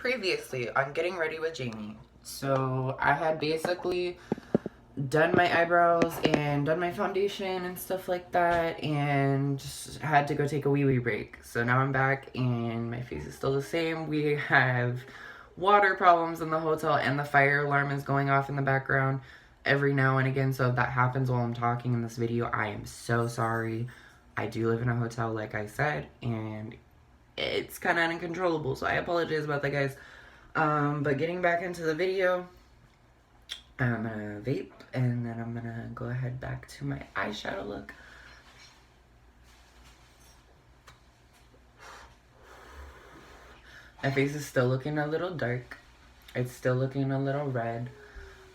previously on Getting Ready with Jamie. So I had basically done my eyebrows and done my foundation and stuff like that, and just had to go take a wee break. So now I'm back and my face is still the same. We have water problems in the hotel and the fire alarm is going off in the background every now and again. So if that happens while I'm talking in this video, I am so sorry. I do live in a hotel, like I said, and it's kind of uncontrollable, so I apologize about that, guys. But getting back into the video, I'm gonna vape, and then I'm gonna go ahead back to my eyeshadow look. My face is still looking a little dark. It's still looking a little red.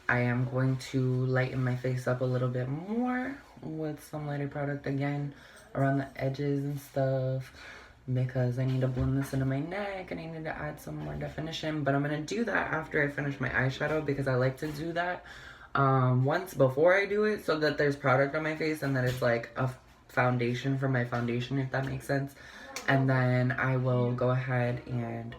I am going to lighten my face up a little bit more with some lighter product again around the edges and stuff, because I need to blend this into my neck and I need to add some more definition. But I'm going to do that after I finish my eyeshadow, because I like to do that once before I do it, so that there's product on my face and that it's like a foundation for my foundation, if that makes sense. And then I will go ahead and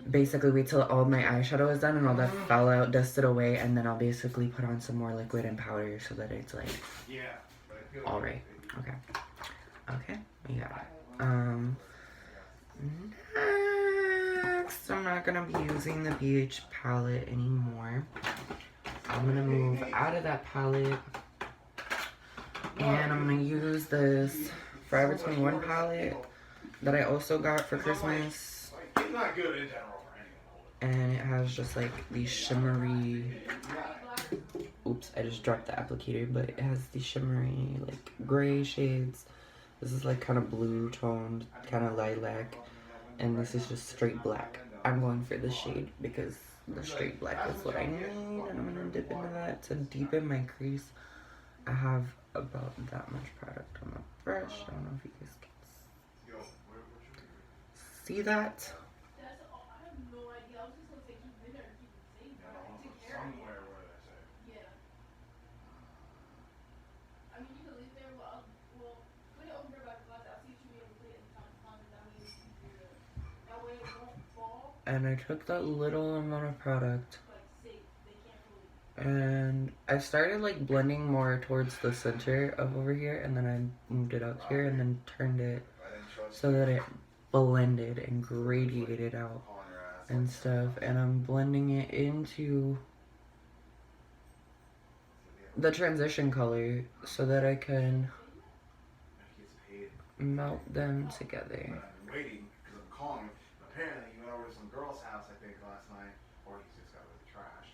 basically wait till all my eyeshadow is done and all that fallout dusted away, and then I'll basically put on some more liquid and powder so that it's like alright. Okay, we got it. Next, I'm not gonna be using the BH palette anymore. I'm gonna move out of that palette, and I'm gonna use this Forever 21 palette that I also got for Christmas. And it has just like these shimmery, oops, I just dropped the applicator, but it has these shimmery like gray shades. This is like kind of blue toned, kind of lilac, and this is just straight black. I'm going for the shade because the straight black is what I need, and I'm gonna dip into that to deepen my crease. I have about that much product on the brush. I don't know if you guys can see that. And I took that little amount of product and I started like blending more towards the center of over here, and then I moved it up here and then turned it so that it blended and gradiated out and stuff. And I'm blending it into the transition color so that I can melt them together. Apparently, he went over to some girl's house, I think, last night, or he just got rid of the trash,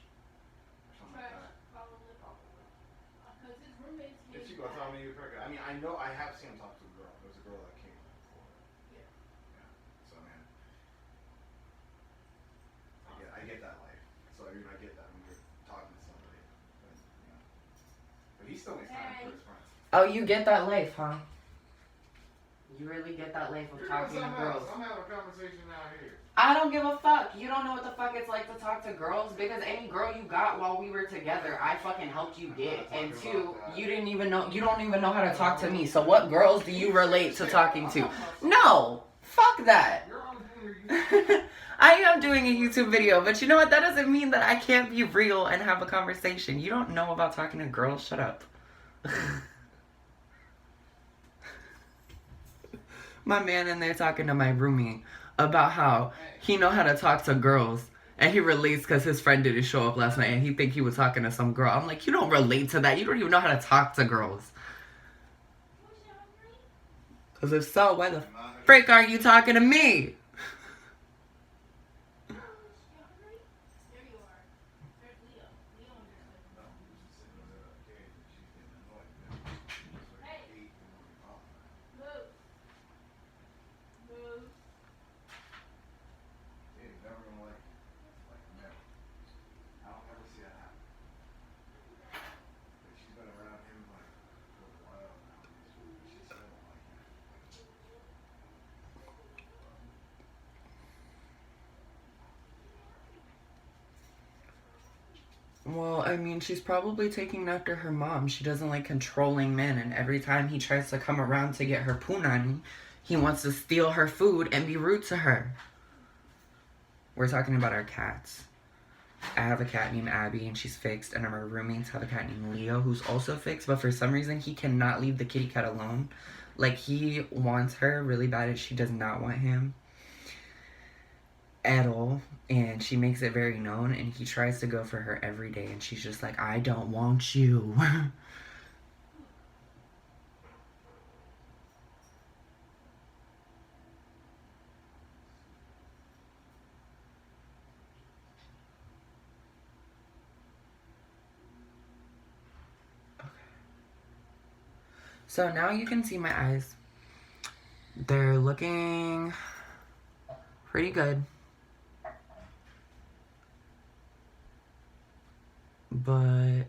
or something like that. Probably. Because his roommates. If you go tell me you're correct. I mean, I know I have seen him talk to a girl. There was a girl that came before. Yeah. So, man, I get that life. So I mean, I get that when you're talking to somebody. But he still makes time for his friends. Oh, you get that life, huh? You really get that life of talking to girls. I'm having a conversation out here. I don't give a fuck. You don't know what the fuck it's like to talk to girls, because any girl you got while we were together, I fucking helped you get. And two, you don't even know how to talk to me. So what girls do you relate to talking to? No, fuck that. I am doing a YouTube video, but you know what? That doesn't mean that I can't be real and have a conversation. You don't know about talking to girls. Shut up. My man in there talking to my roomie about how he know how to talk to girls, and he relates because his friend didn't show up last night and he think he was talking to some girl. I'm like, you don't relate to that. You don't even know how to talk to girls. Because if so, why the frick are you talking to me? Well, I mean, she's probably taking after her mom. She doesn't like controlling men, and every time he tries to come around to get her punani, he wants to steal her food and be rude to her. We're talking about our cats. I have a cat named Abby, and she's fixed, and our roommates have a cat named Leo, who's also fixed, but for some reason, he cannot leave the kitty cat alone. Like, he wants her really bad, and she does not want him at all, and she makes it very known, and he tries to go for her every day, and she's just like, I don't want you. So now you can see my eyes. They're looking pretty good. But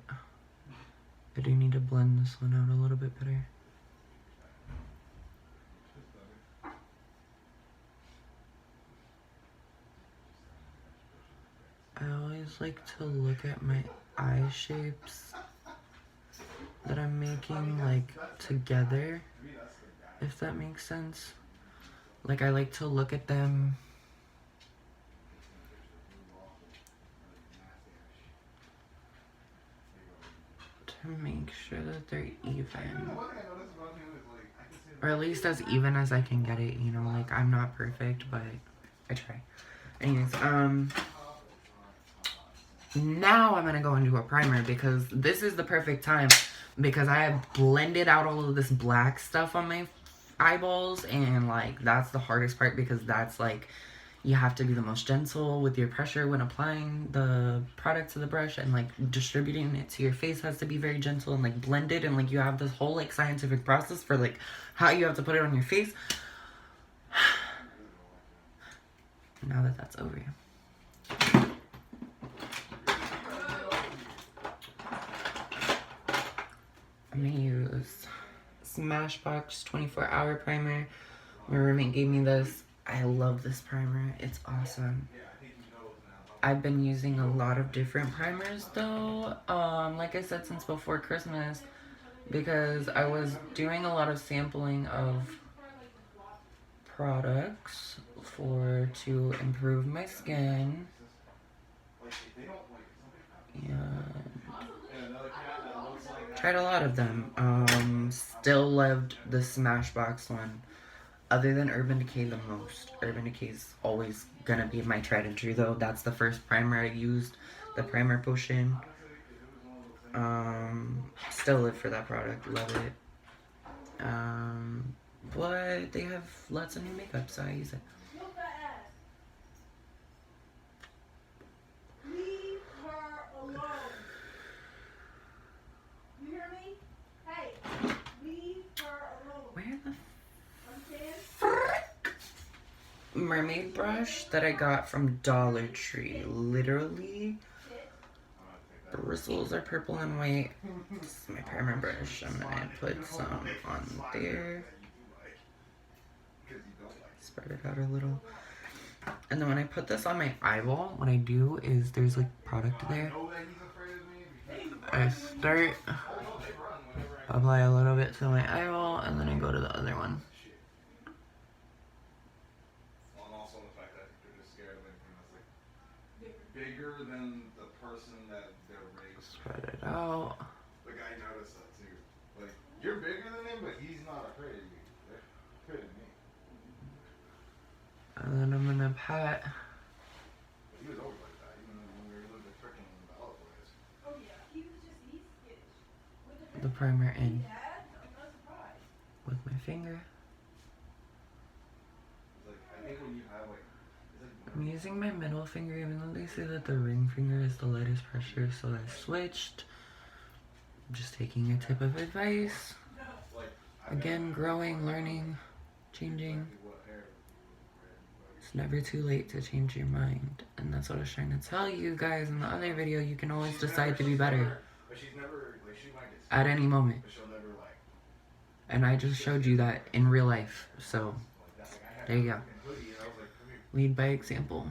I do need to blend this one out a little bit better. I always like to look at my eye shapes that I'm making, like, together, if that makes sense. Like, I like to look at them to make sure that they're even. Or at least as even as I can get it, you know, like, I'm not perfect, but I try. Anyways, now I'm gonna go into a primer because this is the perfect time because I have blended out all of this black stuff on my eyeballs, and like that's the hardest part because that's like you have to be the most gentle with your pressure when applying the product to the brush, and like distributing it to your face has to be very gentle and like blended, and like you have this whole like scientific process for like how you have to put it on your face. Now that that's over. I'm gonna use Smashbox 24-hour primer. My roommate gave me this. I love this primer. It's awesome. I've been using a lot of different primers though, like I said, since before Christmas, because I was doing a lot of sampling of products to improve my skin. Tried a lot of them. Still loved the Smashbox one. Other than Urban Decay the most. Urban Decay is always gonna be my tried and true though. That's the first primer I used. The primer potion. Still live for that product. Love it. But they have lots of new makeup, so I use it. Mermaid brush that I got from Dollar Tree. Literally, bristles are purple and white. This is my primer brush. I'm gonna put some on there. Spread it out a little. And then when I put this on my eyeball, what I do is there's like product there. I start, apply a little bit to my eyeball, and then I go to the other one. Bigger than the person that they're raised. Spread it out. The guy noticed that too. Like, you're bigger than him, but he's not afraid of you. They're afraid of me. And then I'm gonna pat. But he was always like that, even when we were living freaking in the Olive Place. Oh yeah, he was just the primer in with my finger. Like, I think when you have like. I'm using my middle finger, even though they say that the ring finger is the lightest pressure, so I switched. I'm just taking a tip of advice. Again, growing, learning, changing. It's never too late to change your mind. And that's what I was trying to tell you guys in the other video. You can always decide to be better at any moment. And I just showed you that in real life. So, there you go. Lead by example.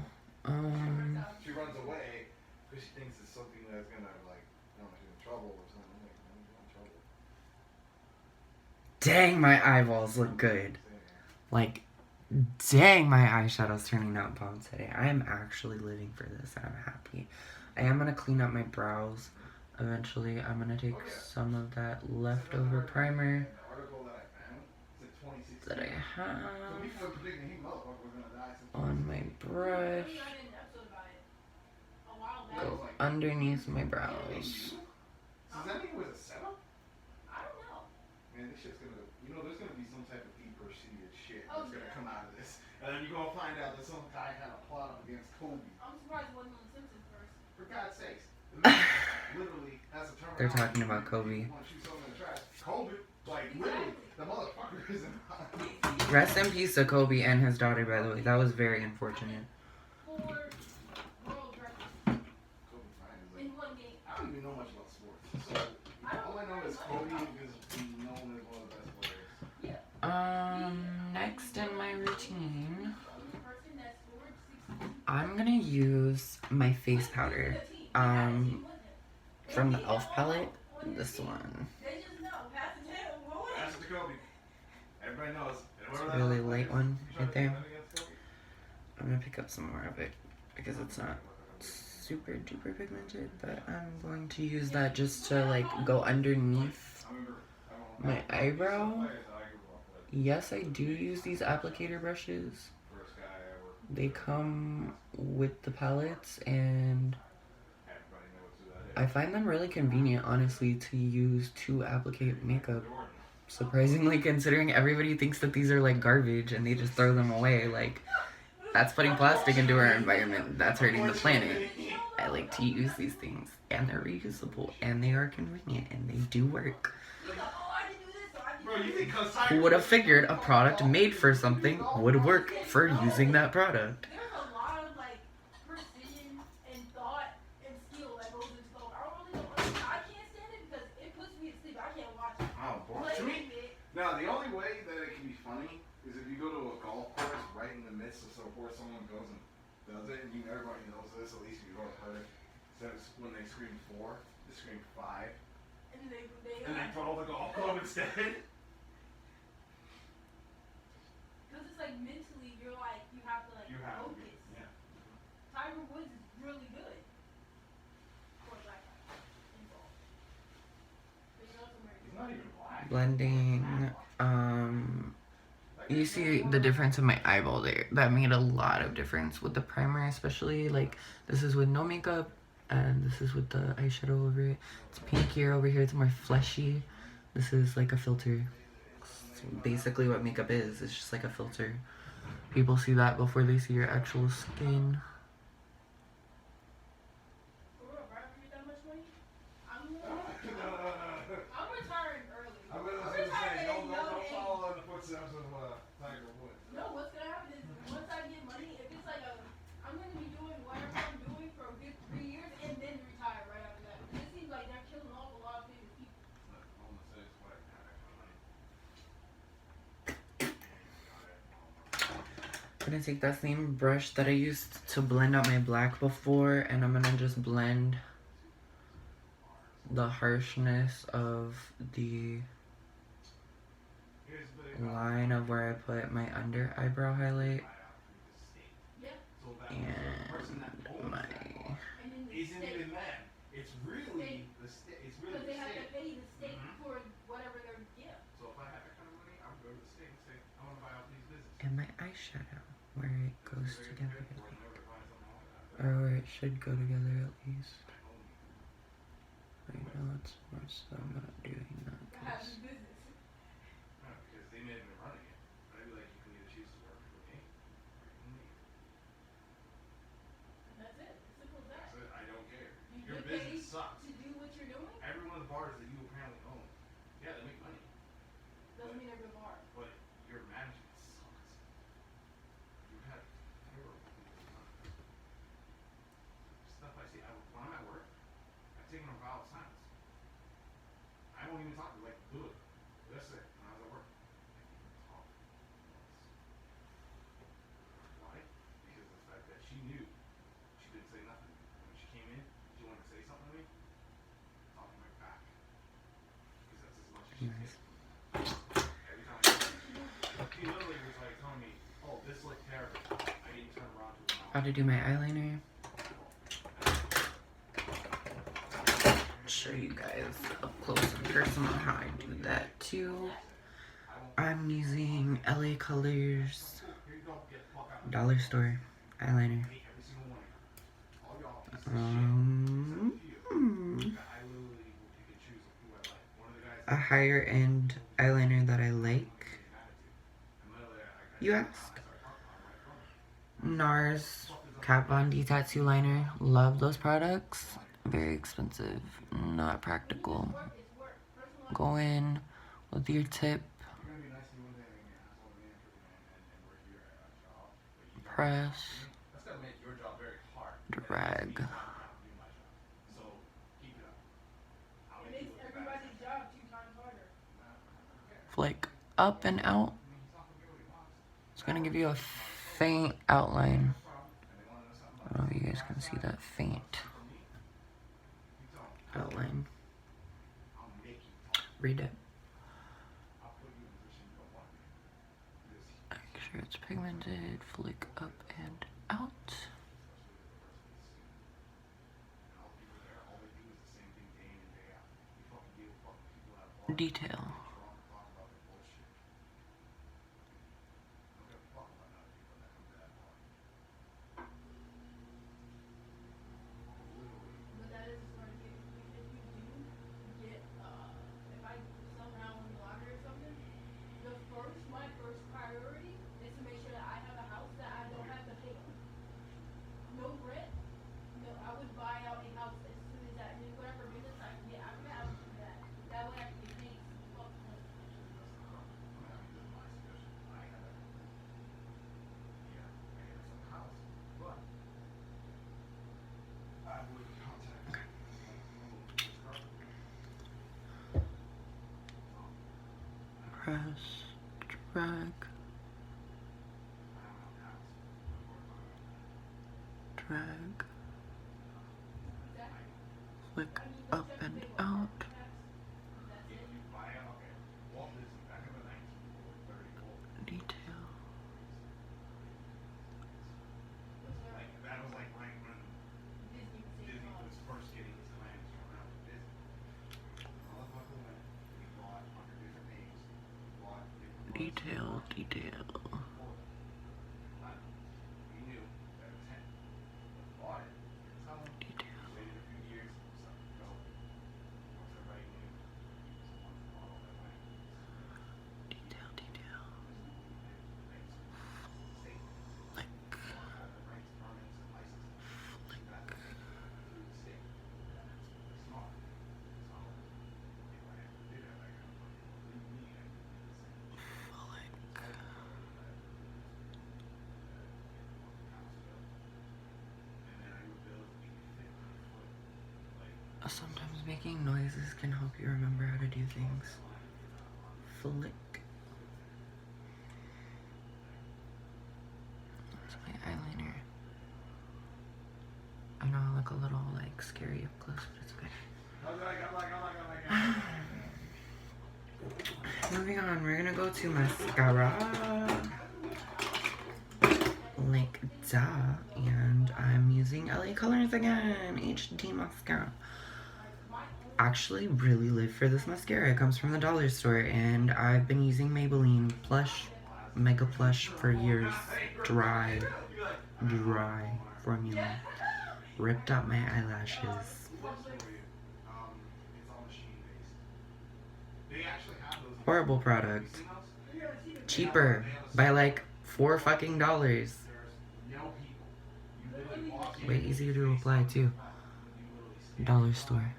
She runs away because she thinks it's something that's gonna like, you know, she's in trouble or something. Like, I'm in trouble. Dang, my eyeballs look good. Like, Dang, my eyeshadow's turning out bomb today. I am actually living for this and I'm happy. I am going to clean up my brows eventually. I'm going to take some of that leftover primer that I have on my brush. Go underneath my brows. Man, this shit's gonna, there's gonna be some type of deeper seated shit that's gonna come out of this. And then you're gonna find out that some guy had a plot up against Kobe. I'm surprised it wasn't on The Simpsons first. For God's sakes. The man literally has a terminal. They're talking about Kobe. Kobe? Like, literally, the motherfucker isn't. Rest in peace to Kobe and his daughter, by the way. That was very unfortunate. Kobe Bryant is like, I don't even know much about sports. So, all I know is Kobe is known as one of the best players. Next in my routine, I'm gonna use my face powder. From the e.l.f. palette. This one. Pass it to Kobe. Everybody knows. It's a really light one right there. I'm gonna pick up some more of it because it's not super duper pigmented, but I'm going to use that just to like go underneath my eyebrow. Yes, I do use these applicator brushes. They come with the palettes and I find them really convenient, honestly, to use to applicate makeup. Surprisingly, considering everybody thinks that these are like garbage and they just throw them away. Like, that's putting plastic into our environment. That's hurting the planet. I like to use these things, and they're reusable, and they are convenient, and they do work. Who would have figured a product made for something would work for using that product? Now, the only way that it can be funny is if you go to a golf course right in the midst of where someone goes and does it, and everybody knows this, at least if you go to play. So when they scream 4, they scream 5. And they throw the golf club instead. Because it's like mentally, you're like, you have to focus. Yeah. Tiger Woods is really good. He's not even black. Blending, you see the difference in my eyeball there. That made a lot of difference with the primer, especially. Like, this is with no makeup, and this is with the eyeshadow over it. It's pinkier over here. It's more fleshy. This is like a filter. It's basically what makeup is. It's just like a filter. People see that before they see your actual skin. I'm gonna take that same brush that I used to blend out my black before, and I'm gonna just blend the harshness of the line of where I put my under eyebrow highlight and my... Isn't even that. It's really the state. It's really the state. Because they have to pay the state for whatever they're gift. So if I had that kind of money, I would go to the state and say, I want to buy out these businesses. And my eyeshadow, where it goes together, or where it should go together at least. Right now it's more so not doing that. Because they may have been running it. But I'd be like, you can either choose to work for me, or you can leave. That's it. Simple as that. That's it. I don't care. Your business sucks. To do what you're doing? Every one of the bars that you apparently own, yeah, they make money. Doesn't mean every bar. But your management sucks. You have terrible stuff I see. When I'm at work, I've taken a vow of silence. I won't even talk to like, do it. That's it. When I was at work, I can't even talk. Why? Because of the fact that she knew she didn't say nothing. When she came in, she wanted to say something to me. Talking right back. Because that's as much as she gets. Every time she literally was like telling me, oh, About to do my eyeliner. Show you guys up close and personal how I do that too. I'm using LA Colors Dollar Store eyeliner. A higher end eyeliner that I like, you ask? NARS Kat Von D tattoo liner. Love those products. Very expensive, not practical. Go in with your tip, press, drag. Flick up and out. It's gonna give you a faint outline. I don't know if you guys can see that faint outline. Read it. Make sure it's pigmented. Flick up and out. Detail. Press, drag, drag, flick up and out. Detail. Detail, detail. Sometimes making noises can help you remember how to do things. Flick. That's my eyeliner. I know I look a little like scary up close, but it's okay. Moving on, we're gonna go to mascara. Like duh, and I'm using LA Colors again, HD mascara. Actually really live for this mascara. It comes from the dollar store, and I've been using Maybelline Plush, Mega Plush for years. Dry formula. Ripped out my eyelashes. Horrible product. Cheaper by like $4 fucking. Way easier to apply too. Dollar store.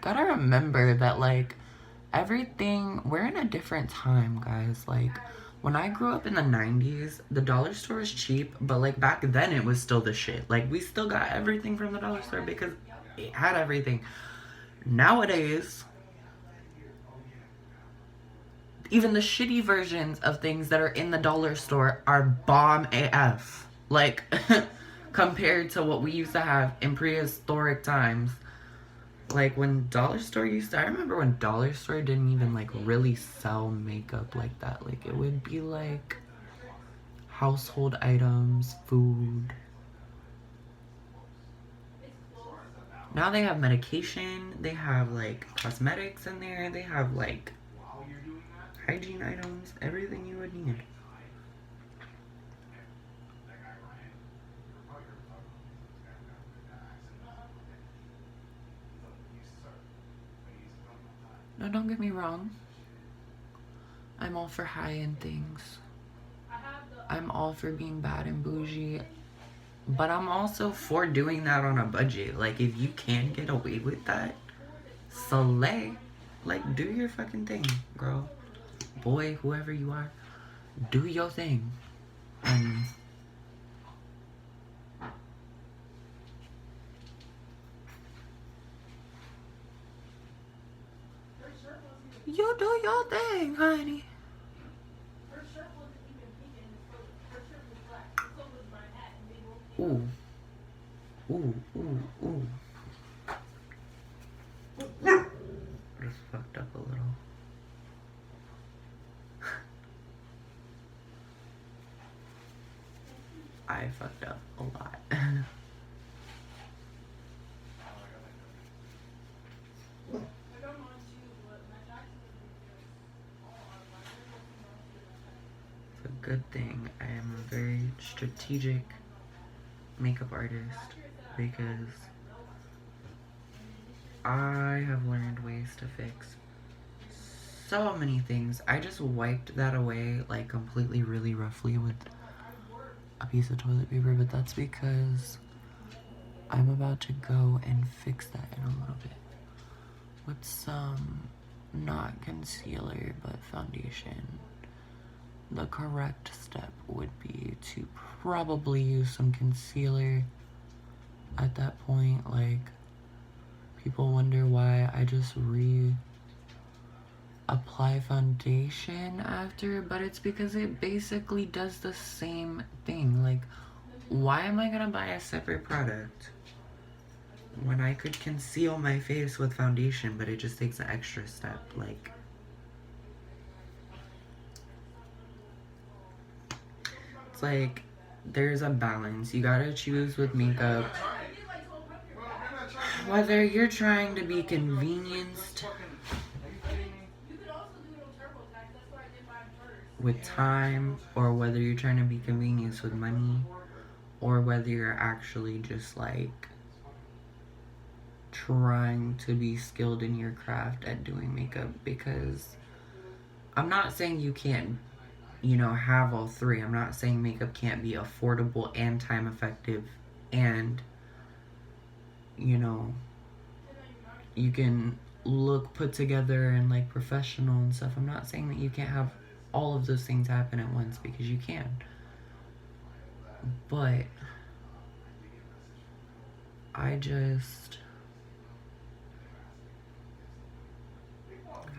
Gotta remember that like everything, we're in a different time, guys. Like when I grew up in the 90s, the dollar store was cheap, but like back then it was still the shit. Like we still got everything from the dollar store because it had everything. Nowadays, even the shitty versions of things that are in the dollar store are bomb AF. Like compared to what we used to have in prehistoric times. Like when Dollar Store used to, I remember when Dollar Store didn't even like really sell makeup like that. Like it would be like household items, food. Now they have medication, they have like cosmetics in there, they have like hygiene items, everything you would need. No, don't get me wrong. I'm all for high-end things. I'm all for being bad and bougie. But I'm also for doing that on a budget. Like, if you can get away with that, slay. Like, do your fucking thing, girl. Boy, whoever you are, do your thing. And you do your thing, honey. Ooh. Ooh, ooh, ooh. Just fucked up a little. I fucked up a lot. It's a good thing. I am a very strategic makeup artist because I have learned ways to fix so many things. I just wiped that away like completely really roughly with a piece of toilet paper, but that's because I'm about to go and fix that in a little bit with some, not concealer, but foundation. The correct step would be to probably use some concealer at that point. Like, people wonder why I just apply foundation after, but it's because it basically does the same thing. Like, why am I gonna buy a separate product when I could conceal my face with foundation, but it just takes an extra step? Like, it's like there's a balance. You gotta choose with makeup whether you're trying to be convenienced with time, or whether you're trying to be convenienced with money, or whether you're actually just like trying to be skilled in your craft at doing makeup. Because I'm not saying you can't, you know, have all three. I'm not saying makeup can't be affordable and time effective, and, you know, you can look put together and like professional and stuff. I'm not saying that you can't have all of those things happen at once, because you can. But I just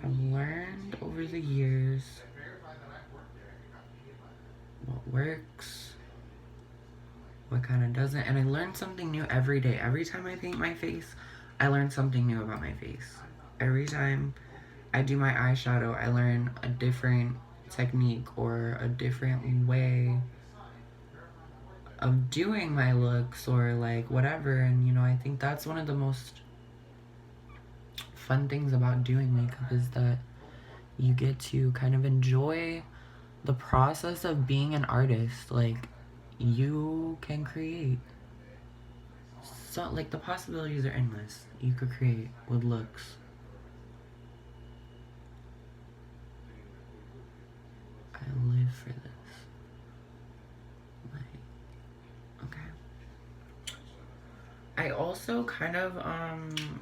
have learned over the years what works, what kind of doesn't, and I learn something new every day. Every time I paint my face, I learn something new about my face. Every time I do my eyeshadow, I learn a different technique or a different way of doing my looks, or like whatever. And, you know, I think that's one of the most fun things about doing makeup, is that you get to kind of enjoy the process of being an artist. Like, you can create. So, like, the possibilities are endless. You could create with looks. I live for this. Like, okay. I also kind of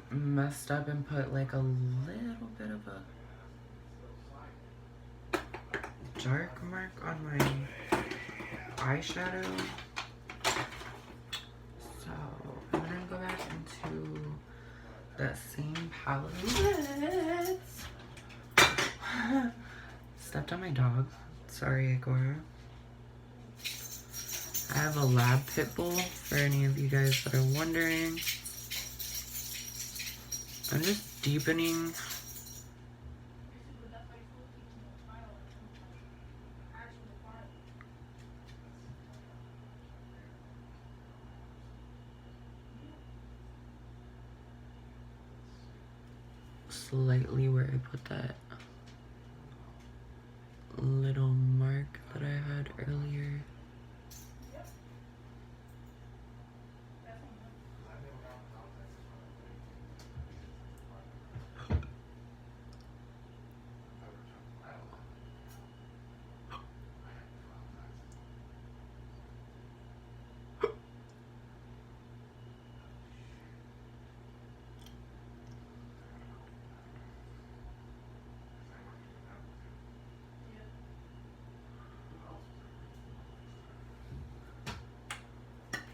messed up and put like a little bit of a dark mark on my eyeshadow. So I'm gonna go back into that same palette. Stepped on my dog. Sorry, Agora. I have a lab pit bull, for any of you guys that are wondering. I'm just deepening. Slightly where I put that little mark that I had earlier.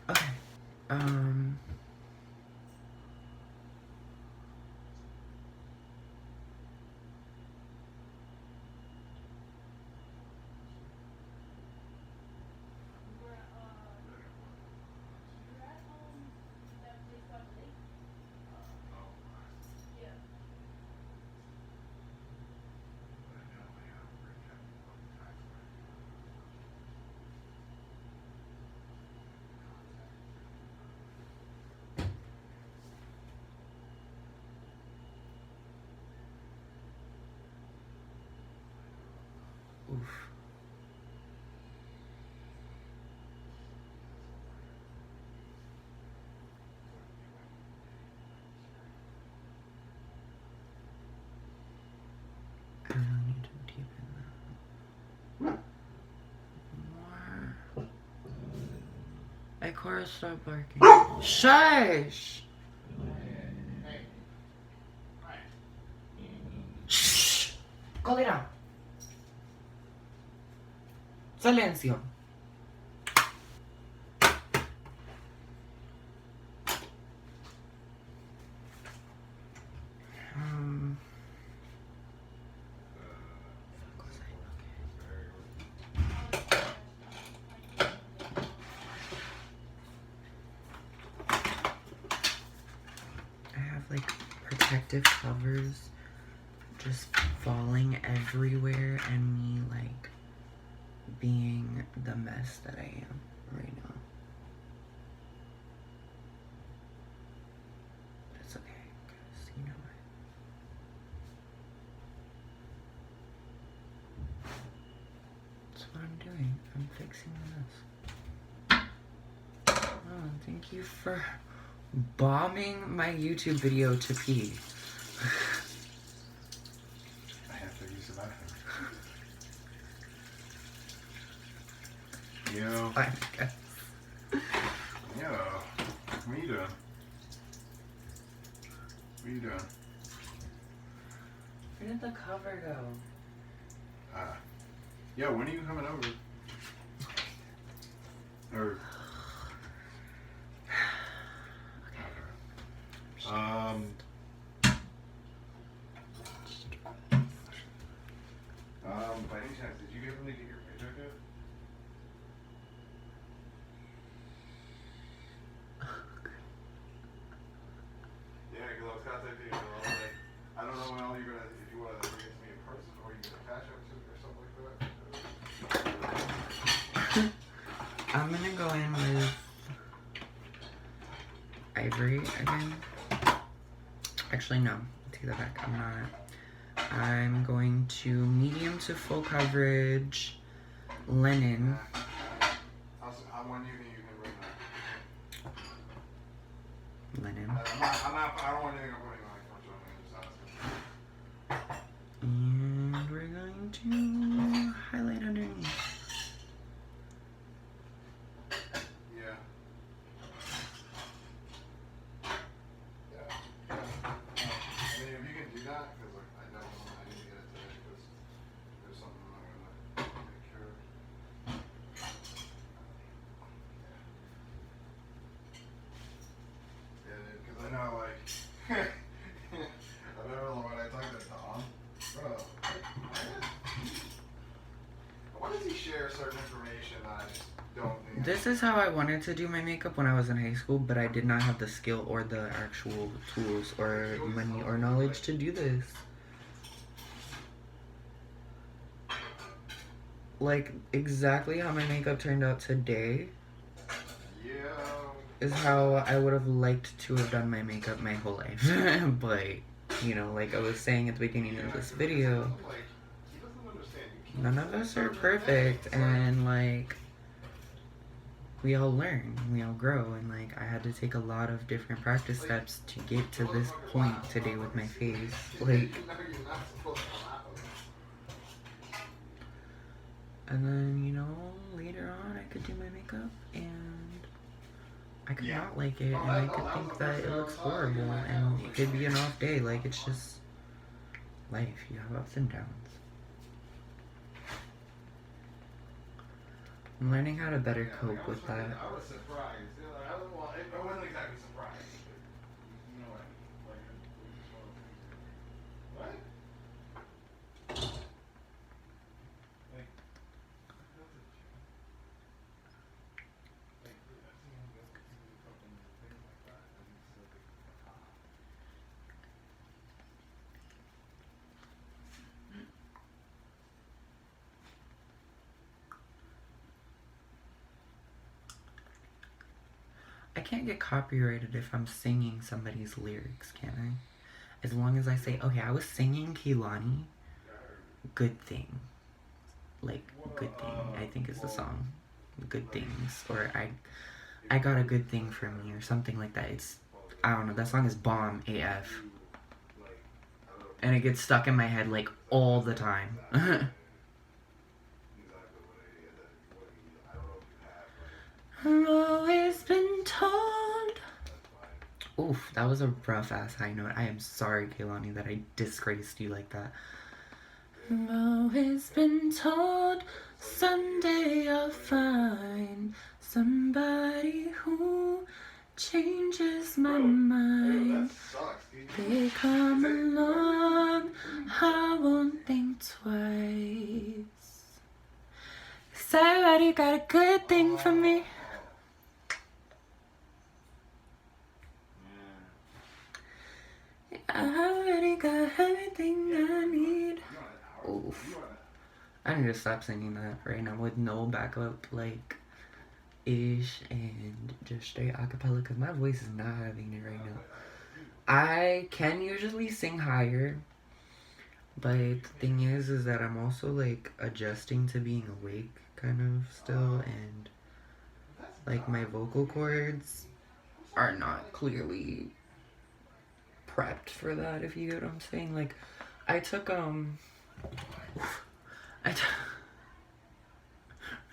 Okay. Oof. I really need to deepen that more. Ikora, stop barking. Shush! Shh! Go lay down. Silencio. I have like protective covers just falling everywhere and me like being the mess that I am right now. But it's okay, because you know what? That's what I'm doing. I'm fixing the mess. Oh, thank you for bombing my YouTube video to pee. I have to use the bathroom. Yo. I guess. Yo. What are you doing? What are you doing? Where did the cover go? Yo, when are you coming over? Or... by any chance, did you get him to get your paycheck yet? Yeah, because I was contacting you, like, I don't know when all you're gonna, if you want to bring it to me in person, or you gonna cash out to me or something like that. I'm gonna go in with Ivory again. Actually, no. Take that back. I'm not. I'm going to medium to full coverage linen. When do you think you can bring that? Linen. I don't want anything I'm putting on like much on me, just asking. And we're going to highlight underneath. Yeah. I mean, if you can do that, because like, I need to get it today, because there's something I'm gonna take care of. Yeah, because I know, like, I remember when I talked to Tom, bro, I just don't think This is how I wanted to do my makeup when I was in high school, but I did not have the skill or the actual tools or money or knowledge to do this. Like, exactly how my makeup turned out today is how I would have liked to have done my makeup my whole life. But, you know, like I was saying at the beginning of this video, none of us are perfect, and like, we all learn, we all grow, and like, I had to take a lot of different practice steps to get to this point today with my face. Like, and then, you know, later on I could do my makeup and I could not like it, and I could think that it looks horrible, and it could be an off day. Like, it's just life. You have ups and downs. I'm learning how to better cope with that. I was surprised. I wasn't exactly surprised. You know what I mean? What? I can't get copyrighted if I'm singing somebody's lyrics, can I? As long as I say, okay, I was singing Kehlani, Good Thing. Like, Good Thing, I think is the song. Good Things. Or I got a good thing from you, or something like that. It's, I don't know, that song is bomb AF. And it gets stuck in my head, like, all the time. I've always been told. Oof, that was a rough ass high note. I am sorry, Kehlani, that I disgraced you like that. I've always been told someday I'll find somebody who changes my mind. They come along, I won't think twice. 'Cause I already got a good thing for me. I already got everything I need. Oof. I need to stop singing that right now with no backup, like, ish, and just straight acapella, because my voice is not having it right now. I can usually sing higher, but the thing is that I'm also, like, adjusting to being awake, kind of, still, and, like, my vocal cords are not clearly prepped for that, if you get what I'm saying. Like, I took,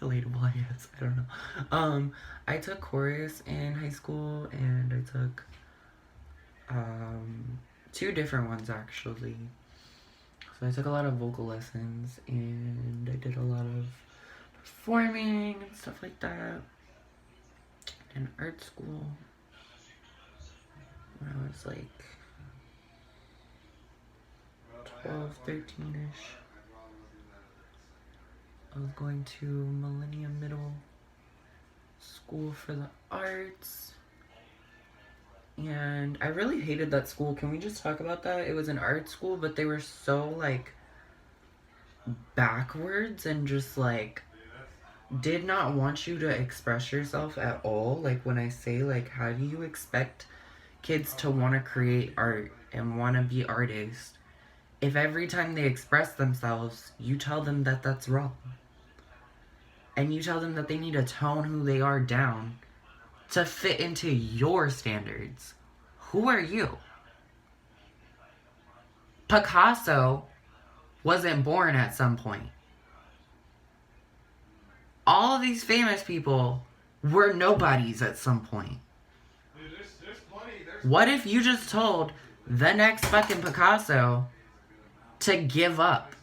relatable, I guess, I don't know. I took chorus in high school, and I took, 2 different ones, actually. So I took a lot of vocal lessons, and I did a lot of performing and stuff like that in art school when I was like 12, 13-ish. I was going to Millennium Middle School for the Arts, and I really hated that school. Can we just talk about that? It was an art school, but they were so, like, backwards and just, like, did not want you to express yourself at all. Like, when I say, like, how do you expect kids to want to create art and want to be artists if every time they express themselves, you tell them that that's wrong? And you tell them that they need to tone who they are down to fit into your standards. Who are you? Picasso wasn't born at some point. All of these famous people were nobodies at some point. What if you just told the next fucking Picasso to give up,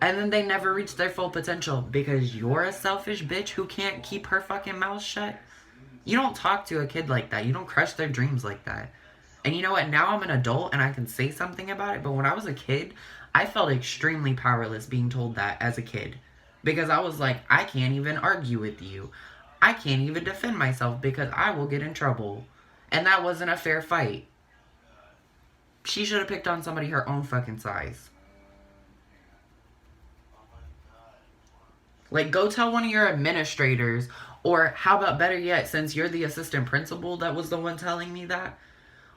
and then they never reach their full potential because you're a selfish bitch who can't keep her fucking mouth shut? You don't talk to a kid like that. You don't crush their dreams like that. And you know what? Now I'm an adult and I can say something about it, but when I was a kid, I felt extremely powerless being told that as a kid. Because I was like, I can't even argue with you. I can't even defend myself because I will get in trouble. And that wasn't a fair fight. She should have picked on somebody her own fucking size. Like, go tell one of your administrators. Or how about better yet, since you're the assistant principal that was the one telling me that,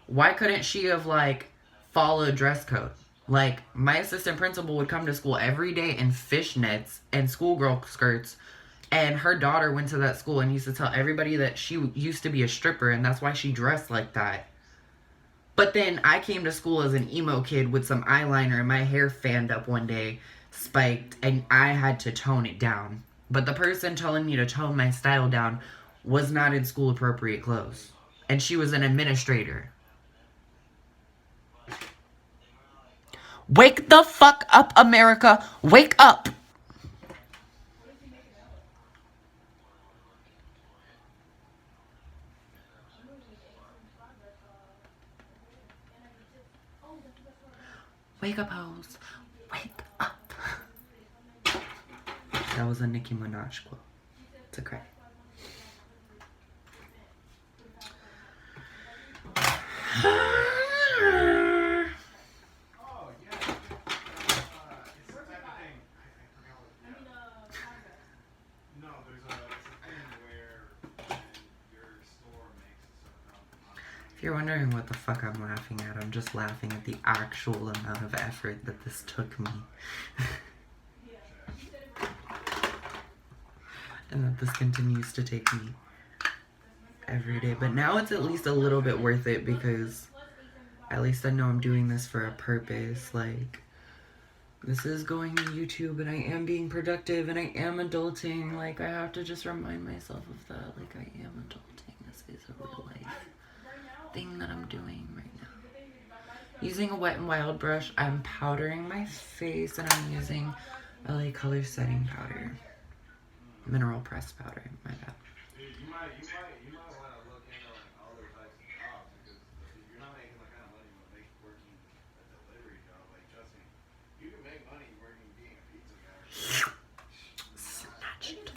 why couldn't she have, like, followed dress code? Like, my assistant principal would come to school every day in fishnets and schoolgirl skirts. And her daughter went to that school and used to tell everybody that she used to be a stripper and that's why she dressed like that. But then I came to school as an emo kid with some eyeliner and my hair fanned up one day, spiked, and I had to tone it down. But the person telling me to tone my style down was not in school appropriate clothes. And she was an administrator. Wake the fuck up, America. Wake up. Wake up, hoes. Wake up. That was a Nicki Minaj quote. It's a credit. If you're wondering what the fuck I'm laughing at, I'm just laughing at the actual amount of effort that this took me. And that this continues to take me every day. But now it's at least a little bit worth it because at least I know I'm doing this for a purpose. Like, this is going to YouTube and I am being productive and I am adulting. Like, I have to just remind myself of that. Like, I am adulting. This is a real life thing that I'm doing right now. Using a Wet n Wild brush, I'm powdering my face and I'm using LA Color Setting Powder. Mineral pressed powder, my bad. You might want to look into like other types of jobs because you're not making the kind of money you would make working a delivery job. Like, trust me, you can make money working being a pizza guy. Snatch it.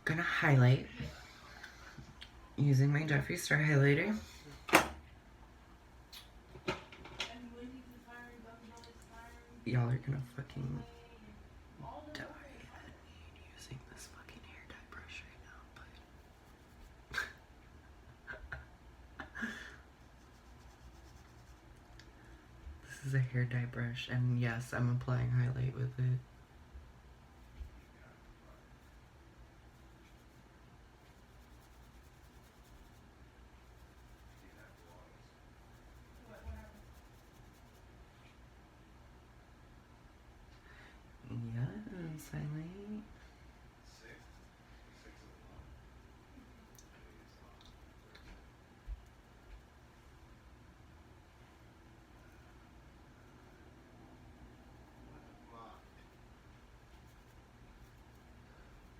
Gonna highlight using my Jeffree Star highlighter. Y'all are gonna fucking die at me using this fucking hair dye brush right now, but this is a hair dye brush, and yes, I'm applying highlight with it. Yes, highlight.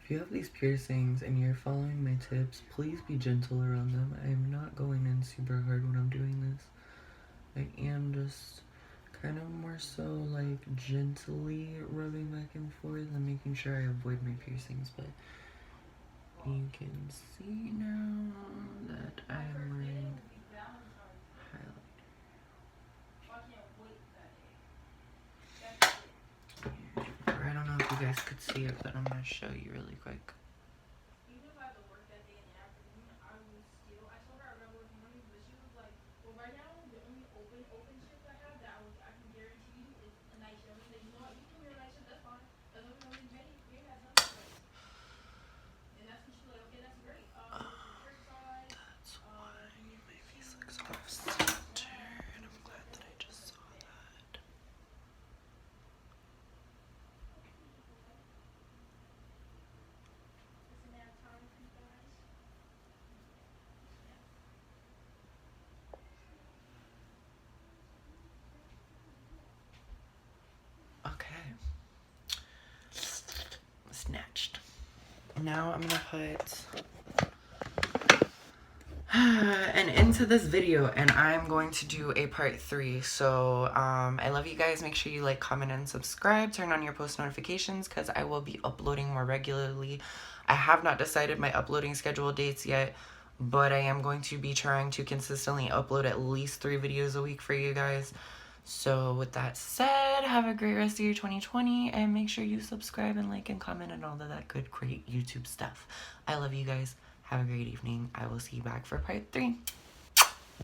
If you have these piercings and you're following my tips, please be gentle around them. I am not going in super hard when I'm doing this. I am just kind of more so like gently rubbing back and forth and making sure I avoid my piercings, but you can see now that I am wearing highlighter. I don't know if you guys could see it, but I'm going to show you really quick. Snatched. Now I'm gonna put and into this video, and I'm going to do a part 3. So I love you guys. Make sure you like, comment, and subscribe. Turn on your post notifications because I will be uploading more regularly. I have not decided my uploading schedule dates yet, but I am going to be trying to consistently upload at least 3 videos a week for you guys. So with that said, have a great rest of your 2020, and make sure you subscribe and like and comment and all of that good, great YouTube stuff. I love you guys. Have a great evening. I will see you back for part 3.